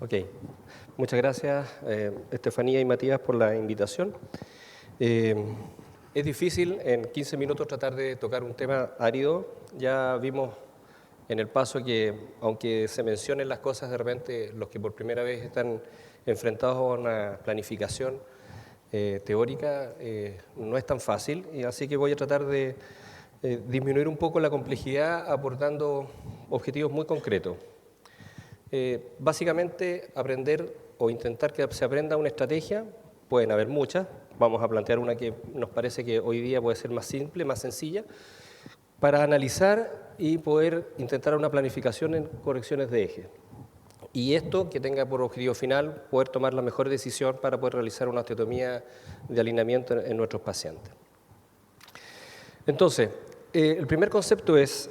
Ok, muchas gracias Estefanía y Matías por la invitación. Es difícil en 15 minutos tratar de tocar un tema árido. Ya vimos en el paso que, aunque se mencionen las cosas, de repente los que por primera vez están enfrentados a una planificación teórica no es tan fácil, y así que voy a tratar de disminuir un poco la complejidad aportando objetivos muy concretos. Básicamente, aprender o intentar que se aprenda una estrategia, pueden haber muchas, vamos a plantear una que nos parece que hoy día puede ser más simple, más sencilla, para analizar y poder intentar una planificación en correcciones de eje. Y esto que tenga por objetivo final poder tomar la mejor decisión para poder realizar una osteotomía de alineamiento en nuestros pacientes. Entonces, el primer concepto es,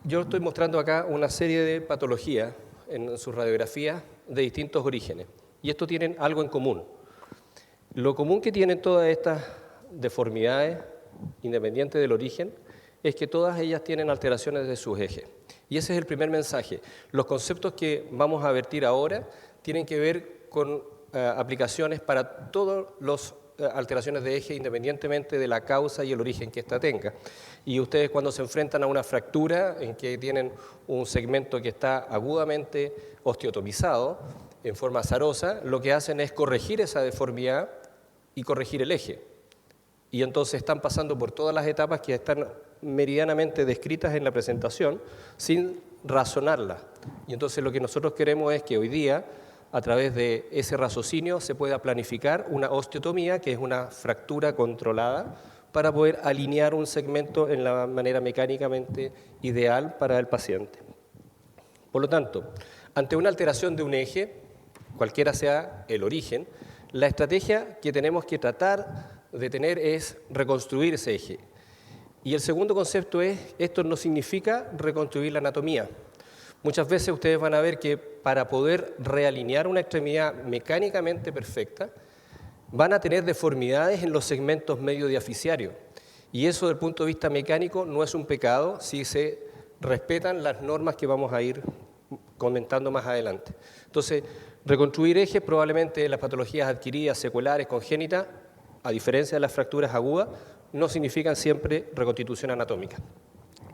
yo estoy mostrando acá una serie de patologías en sus radiografías de distintos orígenes, y estos tienen algo en común. Lo común que tienen todas estas deformidades, independiente del origen, es que todas ellas tienen alteraciones de sus ejes. Y ese es el primer mensaje. Los conceptos que vamos a vertir ahora tienen que ver con aplicaciones para todas las alteraciones de eje, independientemente de la causa y el origen que ésta tenga. Y ustedes, cuando se enfrentan a una fractura en que tienen un segmento que está agudamente osteotomizado en forma azarosa, lo que hacen es corregir esa deformidad y corregir el eje. Y entonces están pasando por todas las etapas que están meridianamente descritas en la presentación sin razonarlas. Y entonces lo que nosotros queremos es que hoy día, a través de ese raciocinio, se pueda planificar una osteotomía, que es una fractura controlada, para poder alinear un segmento en la manera mecánicamente ideal para el paciente. Por lo tanto, ante una alteración de un eje, cualquiera sea el origen, la estrategia que tenemos que tratar de tener es reconstruir ese eje. Y el segundo concepto es, esto no significa reconstruir la anatomía. Muchas veces ustedes van a ver que para poder realinear una extremidad mecánicamente perfecta, van a tener deformidades en los segmentos medio diaficiarios. Y eso, desde el punto de vista mecánico, no es un pecado si se respetan las normas que vamos a ir comentando más adelante. Entonces, reconstruir ejes, probablemente las patologías adquiridas, seculares, congénitas, a diferencia de las fracturas agudas, no significan siempre reconstitución anatómica.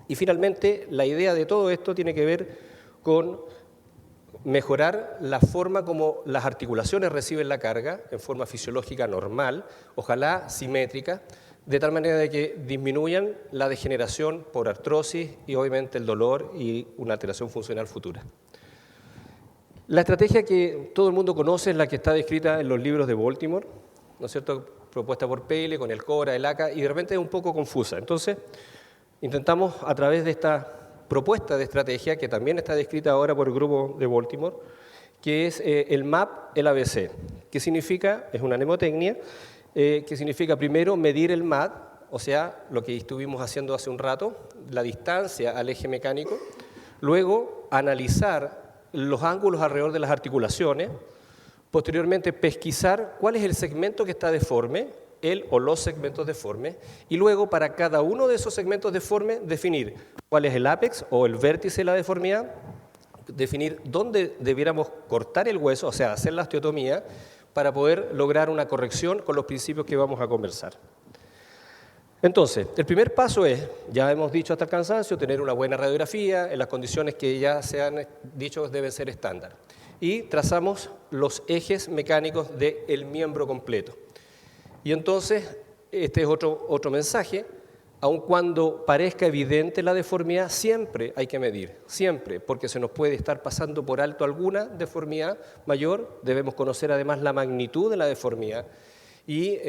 Y finalmente, la idea de todo esto tiene que ver con mejorar la forma como las articulaciones reciben la carga en forma fisiológica normal, ojalá simétrica, de tal manera de que disminuyan la degeneración por artrosis y obviamente el dolor y una alteración funcional futura. La estrategia que todo el mundo conoce es la que está descrita en los libros de Baltimore, ¿no es cierto?, propuesta por Pele, con el CORA, el ACA, y de repente es un poco confusa. Entonces, intentamos a través de esta propuesta de estrategia, que también está descrita ahora por el grupo de Baltimore, que es el MAP, el ABC. ¿Qué significa? Es una mnemotecnia, que significa primero medir el MAD, o sea, lo que estuvimos haciendo hace un rato, la distancia al eje mecánico, luego analizar los ángulos alrededor de las articulaciones, posteriormente pesquisar cuál es el segmento que está deforme, el o los segmentos deformes, y luego para cada uno de esos segmentos deformes definir cuál es el ápex o el vértice de la deformidad, definir dónde debiéramos cortar el hueso, o sea, hacer la osteotomía, para poder lograr una corrección con los principios que vamos a conversar. Entonces, el primer paso es, ya hemos dicho hasta el cansancio, tener una buena radiografía en las condiciones que ya se han dicho deben ser estándar. Y trazamos los ejes mecánicos del miembro completo. Y entonces, este es otro mensaje, aun cuando parezca evidente la deformidad, siempre hay que medir, siempre, porque se nos puede estar pasando por alto alguna deformidad mayor, debemos conocer además la magnitud de la deformidad y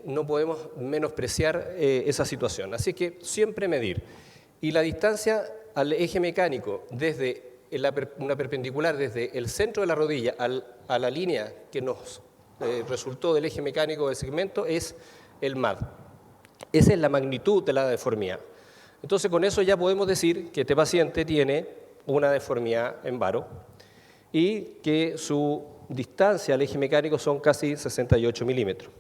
no podemos menospreciar esa situación. Así que siempre medir. Y la distancia al eje mecánico desde una perpendicular desde el centro de la rodilla a la línea que nos resultó del eje mecánico del segmento es el MAD. Esa es la magnitud de la deformidad. Entonces, con eso ya podemos decir que este paciente tiene una deformidad en varo y que su distancia al eje mecánico son casi 68 milímetros.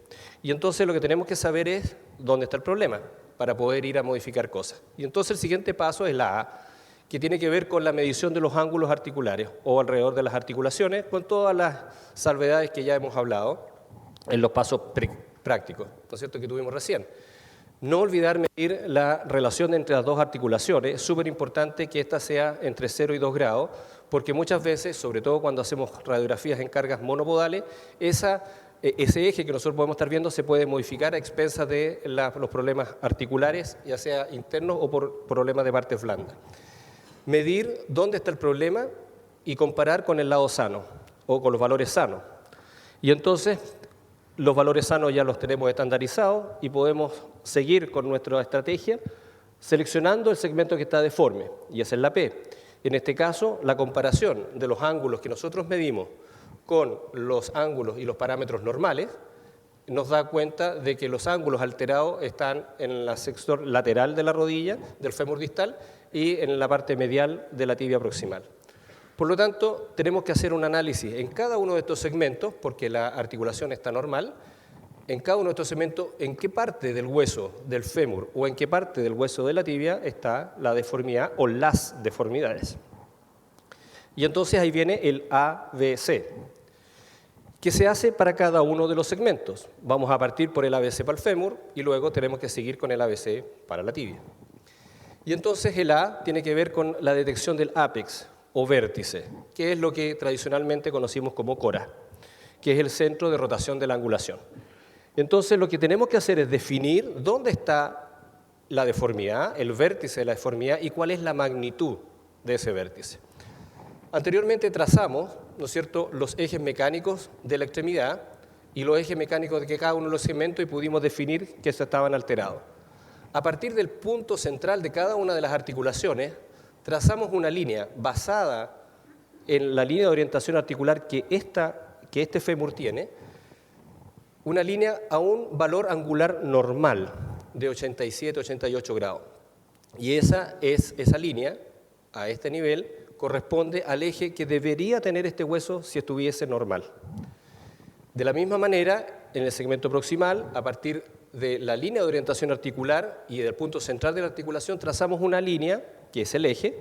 Y entonces lo que tenemos que saber es dónde está el problema para poder ir a modificar cosas. Y entonces el siguiente paso es la A, que tiene que ver con la medición de los ángulos articulares o alrededor de las articulaciones, con todas las salvedades que ya hemos hablado en los pasos prácticos, ¿no es cierto?, que tuvimos recién. No olvidar medir la relación entre las dos articulaciones. Es súper importante que esta sea entre 0 y 2 grados, porque muchas veces, sobre todo cuando hacemos radiografías en cargas monopodales, ese eje que nosotros podemos estar viendo se puede modificar a expensas de los problemas articulares, ya sea internos o por problemas de partes blandas. Medir dónde está el problema y comparar con el lado sano o con los valores sanos. Y entonces los valores sanos ya los tenemos estandarizados y podemos seguir con nuestra estrategia seleccionando el segmento que está deforme, y esa es la P. En este caso, la comparación de los ángulos que nosotros medimos con los ángulos y los parámetros normales nos da cuenta de que los ángulos alterados están en el sector lateral de la rodilla, del fémur distal, y en la parte medial de la tibia proximal. Por lo tanto, tenemos que hacer un análisis en cada uno de estos segmentos, porque la articulación está normal, en cada uno de estos segmentos, en qué parte del hueso del fémur o en qué parte del hueso de la tibia está la deformidad o las deformidades. Y entonces ahí viene el ABC, que se hace para cada uno de los segmentos. Vamos a partir por el ABC para el fémur y luego tenemos que seguir con el ABC para la tibia. Y entonces el A tiene que ver con la detección del ápex o vértice, que es lo que tradicionalmente conocimos como cora, que es el centro de rotación de la angulación. Entonces lo que tenemos que hacer es definir dónde está la deformidad, el vértice de la deformidad y cuál es la magnitud de ese vértice. Anteriormente trazamos, ¿no es cierto?, los ejes mecánicos de la extremidad y los ejes mecánicos de cada uno de los segmentos y pudimos definir que estaban alterados. A partir del punto central de cada una de las articulaciones, trazamos una línea basada en la línea de orientación articular que este fémur tiene, una línea a un valor angular normal de 87-88 grados. Y esa línea, a este nivel, corresponde al eje que debería tener este hueso si estuviese normal. De la misma manera, en el segmento proximal, a partir de la línea de orientación articular y del punto central de la articulación, trazamos una línea, que es el eje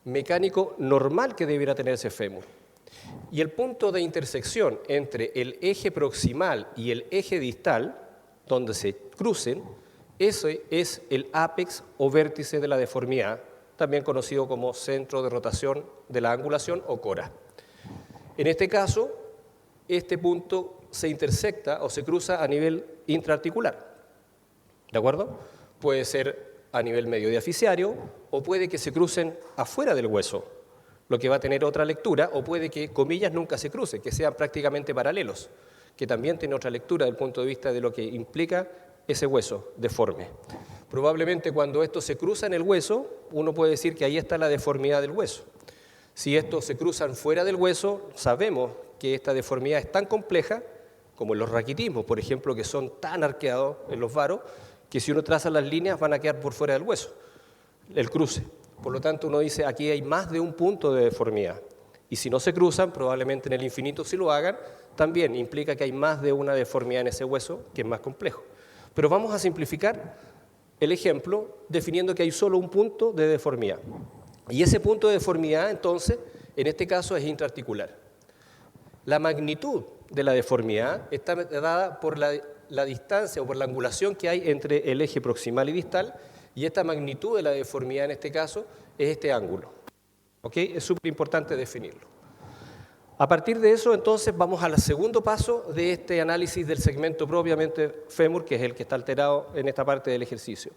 mecánico normal que debiera tener ese fémur. Y el punto de intersección entre el eje proximal y el eje distal, donde se crucen, ese es el ápex o vértice de la deformidad, también conocido como centro de rotación de la angulación o cora. En este caso, este punto se intersecta o se cruza a nivel intraarticular, ¿de acuerdo? Puede ser a nivel medio diaficiario o puede que se crucen afuera del hueso, lo que va a tener otra lectura, o puede que, comillas, nunca se crucen, que sean prácticamente paralelos, que también tiene otra lectura desde el punto de vista de lo que implica ese hueso deforme. Probablemente cuando esto se cruza en el hueso, uno puede decir que ahí está la deformidad del hueso. Si estos se cruzan fuera del hueso, sabemos que esta deformidad es tan compleja, como en los raquitismos, por ejemplo, que son tan arqueados en los varos, que si uno traza las líneas van a quedar por fuera del hueso, el cruce. Por lo tanto, uno dice, aquí hay más de un punto de deformidad. Y si no se cruzan, probablemente en el infinito si lo hagan, también implica que hay más de una deformidad en ese hueso, que es más complejo. Pero vamos a simplificar el ejemplo definiendo que hay solo un punto de deformidad. Y ese punto de deformidad, entonces, en este caso es intraarticular. La magnitud de la deformidad está dada por la distancia o por la angulación que hay entre el eje proximal y distal, y esta magnitud de la deformidad en este caso es este ángulo. ¿Ok? Es súper importante definirlo. A partir de eso, entonces, vamos al segundo paso de este análisis del segmento propiamente fémur, que es el que está alterado en esta parte del ejercicio.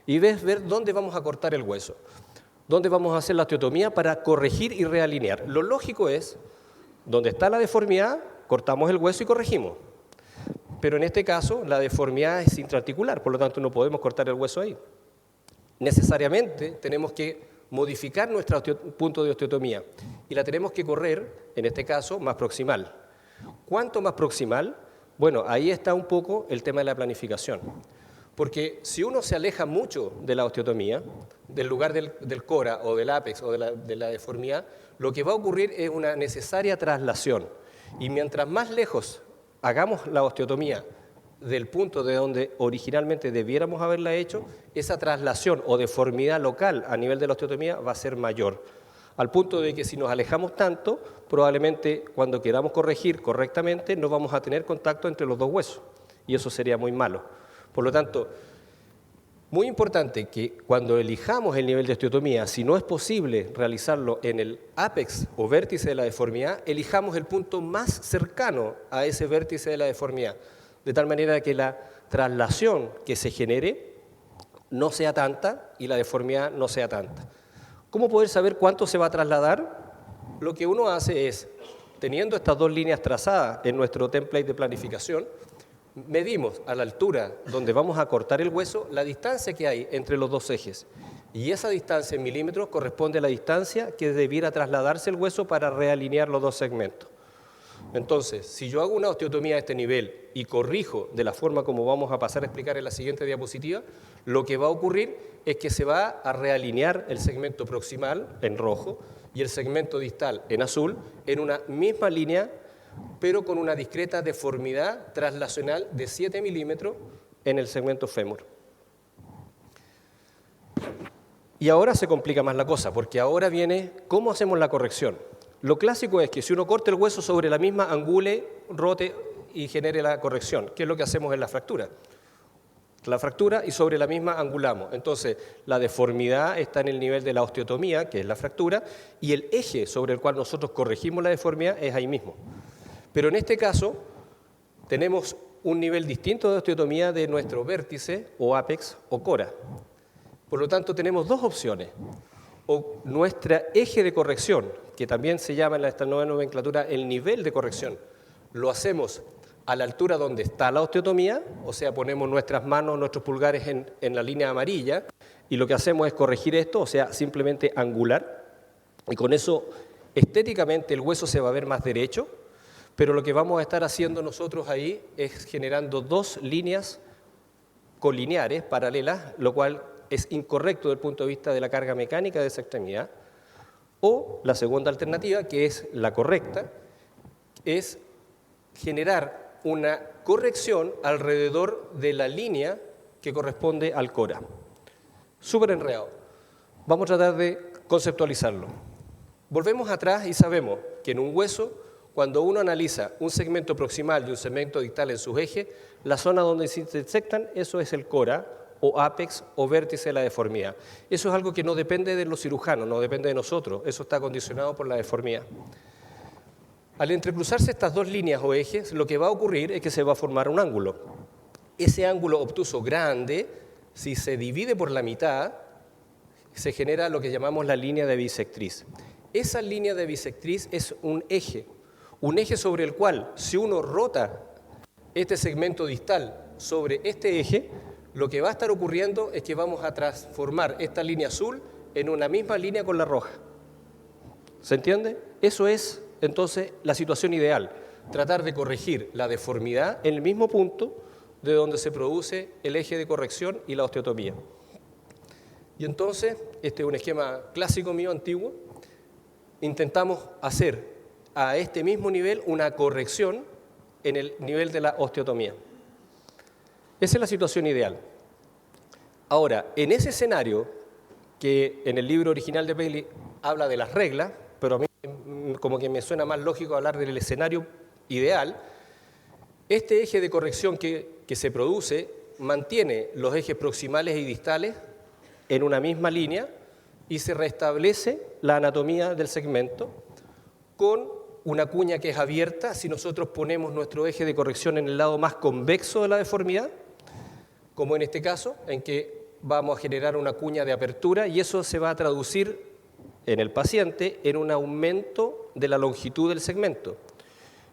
Y ves ver dónde vamos a cortar el hueso, dónde vamos a hacer la osteotomía para corregir y realinear. Lo lógico es, donde está la deformidad, cortamos el hueso y corregimos. Pero en este caso, la deformidad es intraarticular, por lo tanto no podemos cortar el hueso ahí. Necesariamente tenemos que modificar nuestro punto de osteotomía y la tenemos que correr, en este caso, más proximal. ¿Cuánto más proximal? Bueno, ahí está un poco el tema de la planificación. Porque si uno se aleja mucho de la osteotomía, del lugar del cora o del ápex o de la deformidad, lo que va a ocurrir es una necesaria traslación. Y mientras más lejos hagamos la osteotomía del punto de donde originalmente debiéramos haberla hecho, esa traslación o deformidad local a nivel de la osteotomía va a ser mayor. Al punto de que si nos alejamos tanto, probablemente cuando queramos corregir correctamente no vamos a tener contacto entre los dos huesos y eso sería muy malo. Por lo tanto, muy importante que cuando elijamos el nivel de osteotomía, si no es posible realizarlo en el ápex o vértice de la deformidad, elijamos el punto más cercano a ese vértice de la deformidad, de tal manera que la traslación que se genere no sea tanta y la deformidad no sea tanta. ¿Cómo poder saber cuánto se va a trasladar? Lo que uno hace es, teniendo estas dos líneas trazadas en nuestro template de planificación, medimos a la altura donde vamos a cortar el hueso la distancia que hay entre los dos ejes. Y esa distancia en milímetros corresponde a la distancia que debiera trasladarse el hueso para realinear los dos segmentos. Entonces, si yo hago una osteotomía a este nivel y corrijo de la forma como vamos a pasar a explicar en la siguiente diapositiva, lo que va a ocurrir es que se va a realinear el segmento proximal en rojo y el segmento distal en azul en una misma línea, pero con una discreta deformidad traslacional de 7 milímetros en el segmento fémur. Y ahora se complica más la cosa, porque ahora viene cómo hacemos la corrección. Lo clásico es que si uno corta el hueso sobre la misma, angule, rote y genere la corrección, que es lo que hacemos en la fractura. La fractura y sobre la misma angulamos. Entonces, la deformidad está en el nivel de la osteotomía, que es la fractura, y el eje sobre el cual nosotros corregimos la deformidad es ahí mismo. Pero en este caso, tenemos un nivel distinto de osteotomía de nuestro vértice, o ápex, o cora. Por lo tanto, tenemos dos opciones. O nuestra eje de corrección, que también se llama en esta nueva nomenclatura el nivel de corrección, lo hacemos a la altura donde está la osteotomía, o sea, ponemos nuestras manos, nuestros pulgares en la línea amarilla, y lo que hacemos es corregir esto, o sea, simplemente angular, y con eso estéticamente el hueso se va a ver más derecho, pero lo que vamos a estar haciendo nosotros ahí es generando dos líneas colineares, paralelas, lo cual es incorrecto desde el punto de vista de la carga mecánica de esa extremidad. O la segunda alternativa, que es la correcta, es generar una corrección alrededor de la línea que corresponde al cora. Súper enredado. Vamos a tratar de conceptualizarlo. Volvemos atrás y sabemos que en un hueso, cuando uno analiza un segmento proximal y un segmento distal en sus ejes, la zona donde se intersectan, eso es el cora, o ápex o vértice de la deformidad. Eso es algo que no depende de los cirujanos, no depende de nosotros, eso está condicionado por la deformidad. Al entrecruzarse estas dos líneas o ejes, lo que va a ocurrir es que se va a formar un ángulo. Ese ángulo obtuso grande, si se divide por la mitad, se genera lo que llamamos la línea de bisectriz. Esa línea de bisectriz es un eje sobre el cual, si uno rota este segmento distal sobre este eje, lo que va a estar ocurriendo es que vamos a transformar esta línea azul en una misma línea con la roja. ¿Se entiende? Eso es, entonces, la situación ideal. Tratar de corregir la deformidad en el mismo punto de donde se produce el eje de corrección y la osteotomía. Y entonces, este es un esquema clásico mío, antiguo, intentamos hacer a este mismo nivel una corrección en el nivel de la osteotomía. Esa es la situación ideal. Ahora, en ese escenario, que en el libro original de Bailey habla de las reglas, pero a mí como que me suena más lógico hablar del escenario ideal, este eje de corrección que se produce mantiene los ejes proximales y distales en una misma línea y se restablece la anatomía del segmento con una cuña que es abierta si nosotros ponemos nuestro eje de corrección en el lado más convexo de la deformidad, como en este caso, en que vamos a generar una cuña de apertura y eso se va a traducir en el paciente en un aumento de la longitud del segmento.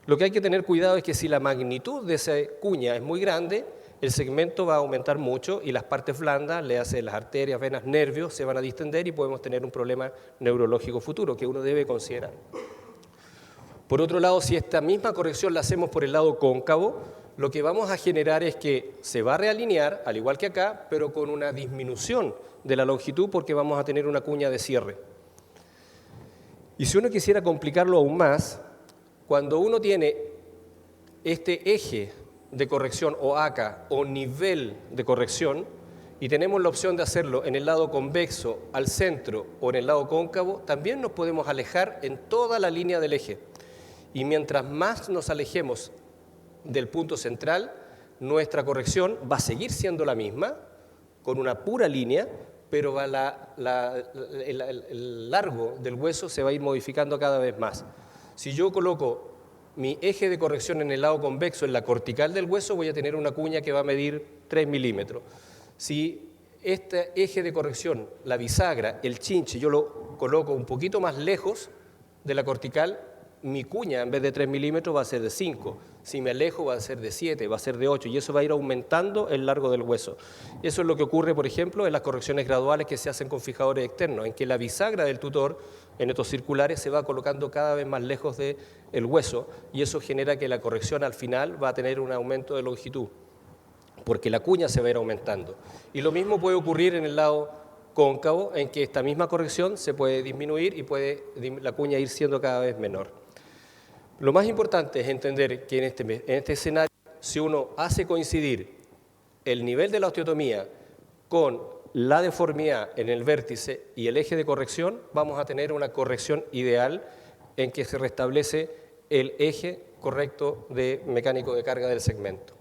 Lo que hay que tener cuidado es que si la magnitud de esa cuña es muy grande, el segmento va a aumentar mucho y las partes blandas, le hace las arterias, venas, nervios, se van a distender y podemos tener un problema neurológico futuro que uno debe considerar. Por otro lado, si esta misma corrección la hacemos por el lado cóncavo, lo que vamos a generar es que se va a realinear, al igual que acá, pero con una disminución de la longitud porque vamos a tener una cuña de cierre. Y si uno quisiera complicarlo aún más, cuando uno tiene este eje de corrección o ACA o nivel de corrección y tenemos la opción de hacerlo en el lado convexo, al centro o en el lado cóncavo, también nos podemos alejar en toda la línea del eje. Y mientras más nos alejemos del punto central, nuestra corrección va a seguir siendo la misma, con una pura línea, pero el largo del hueso se va a ir modificando cada vez más. Si yo coloco mi eje de corrección en el lado convexo, en la cortical del hueso, voy a tener una cuña que va a medir 3 milímetros. Si este eje de corrección, la bisagra, el chinche, yo lo coloco un poquito más lejos de la cortical, mi cuña en vez de 3 milímetros va a ser de 5. Si me alejo va a ser de 7, va a ser de 8 y eso va a ir aumentando el largo del hueso. Eso es lo que ocurre, por ejemplo, en las correcciones graduales que se hacen con fijadores externos, en que la bisagra del tutor en estos circulares se va colocando cada vez más lejos del hueso y eso genera que la corrección al final va a tener un aumento de longitud, porque la cuña se va a ir aumentando. Y lo mismo puede ocurrir en el lado cóncavo, en que esta misma corrección se puede disminuir y puede la cuña ir siendo cada vez menor. Lo más importante es entender que en este escenario, si uno hace coincidir el nivel de la osteotomía con la deformidad en el vértice y el eje de corrección, vamos a tener una corrección ideal en que se restablece el eje correcto de mecánico de carga del segmento.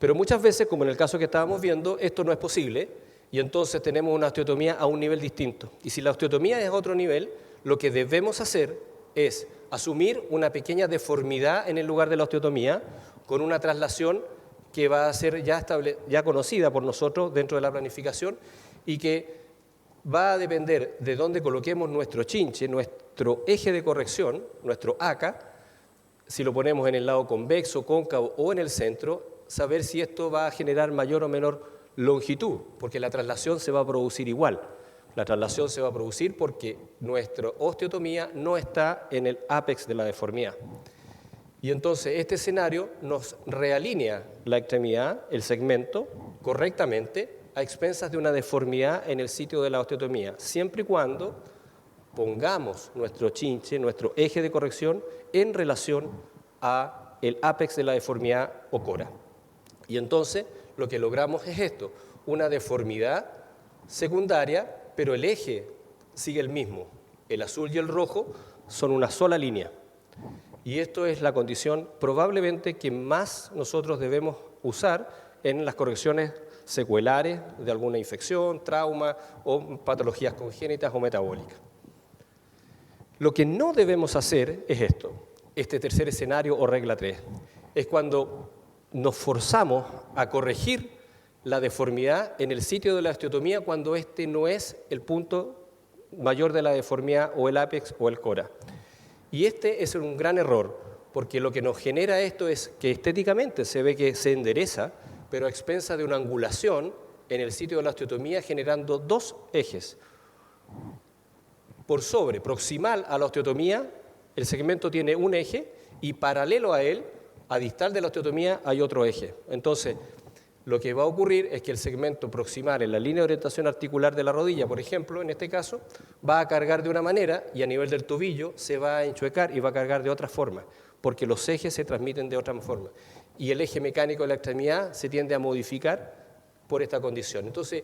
Pero muchas veces, como en el caso que estábamos viendo, esto no es posible y entonces tenemos una osteotomía a un nivel distinto. Y si la osteotomía es a otro nivel, lo que debemos hacer es asumir una pequeña deformidad en el lugar de la osteotomía con una traslación que va a ser ya conocida por nosotros dentro de la planificación y que va a depender de dónde coloquemos nuestro chinche, nuestro eje de corrección, nuestro ACA, si lo ponemos en el lado convexo, cóncavo o en el centro, saber si esto va a generar mayor o menor longitud, porque la traslación se va a producir igual. La traslación se va a producir porque nuestra osteotomía no está en el ápex de la deformidad. Y entonces este escenario nos realinea la extremidad, el segmento, correctamente a expensas de una deformidad en el sitio de la osteotomía, siempre y cuando pongamos nuestro chinche, nuestro eje de corrección, en relación a el ápex de la deformidad o cora. Y entonces lo que logramos es esto, una deformidad secundaria, pero el eje sigue el mismo. El azul y el rojo son una sola línea. Y esto es la condición probablemente que más nosotros debemos usar en las correcciones secuelares de alguna infección, trauma o patologías congénitas o metabólicas. Lo que no debemos hacer es esto, este tercer escenario o regla 3, es cuando nos forzamos a corregir la deformidad en el sitio de la osteotomía cuando este no es el punto mayor de la deformidad o el ápex o el cora. Y este es un gran error, porque lo que nos genera esto es que estéticamente se ve que se endereza, pero a expensas de una angulación en el sitio de la osteotomía generando dos ejes. Por sobre, proximal a la osteotomía, el segmento tiene un eje y paralelo a él, a distal de la osteotomía, hay otro eje. Entonces, lo que va a ocurrir es que el segmento proximal en la línea de orientación articular de la rodilla, por ejemplo, en este caso, va a cargar de una manera y a nivel del tobillo se va a enchuecar y va a cargar de otra forma, porque los ejes se transmiten de otra forma. Y el eje mecánico de la extremidad se tiende a modificar por esta condición. Entonces,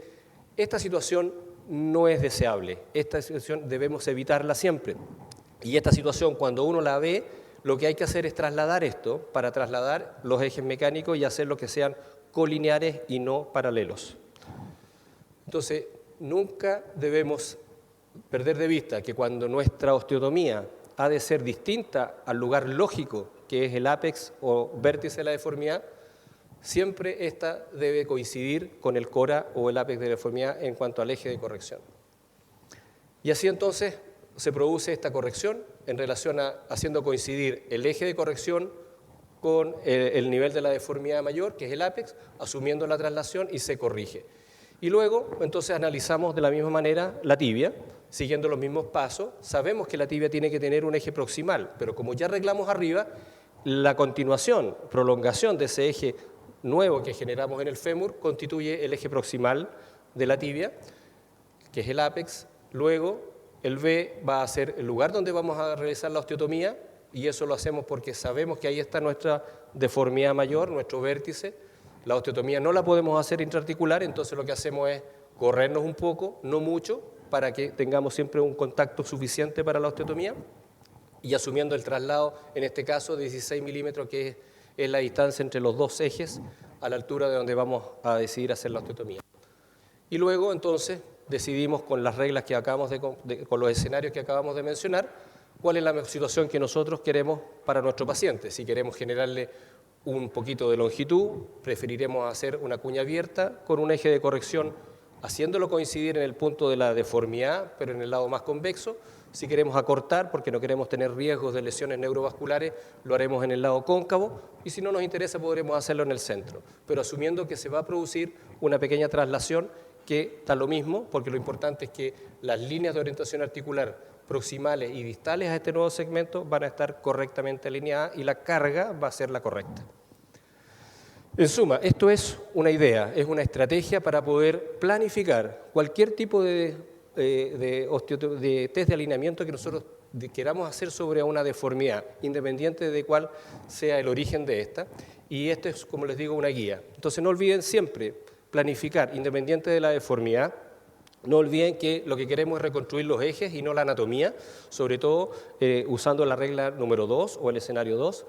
esta situación no es deseable, esta situación debemos evitarla siempre. Y esta situación, cuando uno la ve, lo que hay que hacer es trasladar esto para trasladar los ejes mecánicos y hacer lo que sean colineares y no paralelos. Entonces, nunca debemos perder de vista que cuando nuestra osteotomía ha de ser distinta al lugar lógico, que es el ápex o vértice de la deformidad, siempre esta debe coincidir con el cora o el ápex de la deformidad en cuanto al eje de corrección. Y así entonces se produce esta corrección en relación a haciendo coincidir el eje de corrección con el nivel de la deformidad mayor, que es el ápex, asumiendo la traslación y se corrige. Y luego, entonces, analizamos de la misma manera la tibia, siguiendo los mismos pasos. Sabemos que la tibia tiene que tener un eje proximal, pero como ya arreglamos arriba, la continuación, prolongación de ese eje nuevo que generamos en el fémur constituye el eje proximal de la tibia, que es el ápex. Luego, el B va a ser el lugar donde vamos a realizar la osteotomía, y eso lo hacemos porque sabemos que ahí está nuestra deformidad mayor, nuestro vértice. La osteotomía no la podemos hacer intraarticular, entonces lo que hacemos es corrernos un poco, no mucho, para que tengamos siempre un contacto suficiente para la osteotomía, y asumiendo el traslado, en este caso de 16 milímetros, que es la distancia entre los dos ejes a la altura de donde vamos a decidir hacer la osteotomía. Y luego, entonces, decidimos con las reglas que acabamos con los escenarios que acabamos de mencionar, cuál es la situación que nosotros queremos para nuestro paciente. Si queremos generarle un poquito de longitud, preferiremos hacer una cuña abierta con un eje de corrección, haciéndolo coincidir en el punto de la deformidad, pero en el lado más convexo. Si queremos acortar, porque no queremos tener riesgos de lesiones neurovasculares, lo haremos en el lado cóncavo, y si no nos interesa podremos hacerlo en el centro, pero asumiendo que se va a producir una pequeña traslación que da lo mismo, porque lo importante es que las líneas de orientación articular proximales y distales a este nuevo segmento van a estar correctamente alineadas y la carga va a ser la correcta. En suma, esto es una idea, es una estrategia para poder planificar cualquier tipo de test de alineamiento que nosotros queramos hacer sobre una deformidad, independiente de cuál sea el origen de esta, y esto es, como les digo, una guía. Entonces no olviden siempre planificar, independiente de la deformidad. No olviden que lo que queremos es reconstruir los ejes y no la anatomía, sobre todo usando la regla número 2 o el escenario 2.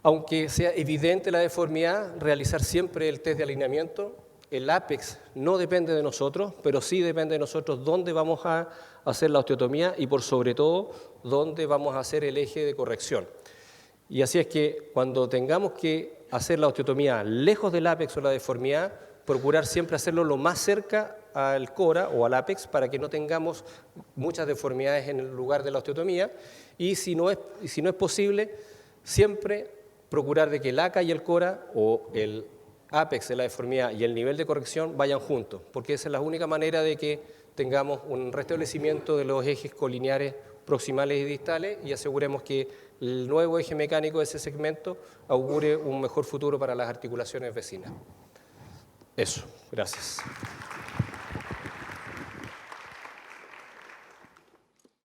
Aunque sea evidente la deformidad, realizar siempre el test de alineamiento. El ápex no depende de nosotros, pero sí depende de nosotros dónde vamos a hacer la osteotomía y por sobre todo dónde vamos a hacer el eje de corrección. Y así es que cuando tengamos que hacer la osteotomía lejos del ápex o la deformidad, procurar siempre hacerlo lo más cerca al cora o al ápex para que no tengamos muchas deformidades en el lugar de la osteotomía, y si no es posible, siempre procurar de que el ACA y el cora o el ápex de la deformidad y el nivel de corrección vayan juntos, porque esa es la única manera de que tengamos un restablecimiento de los ejes colineares proximales y distales y aseguremos que el nuevo eje mecánico de ese segmento augure un mejor futuro para las articulaciones vecinas. Eso, gracias.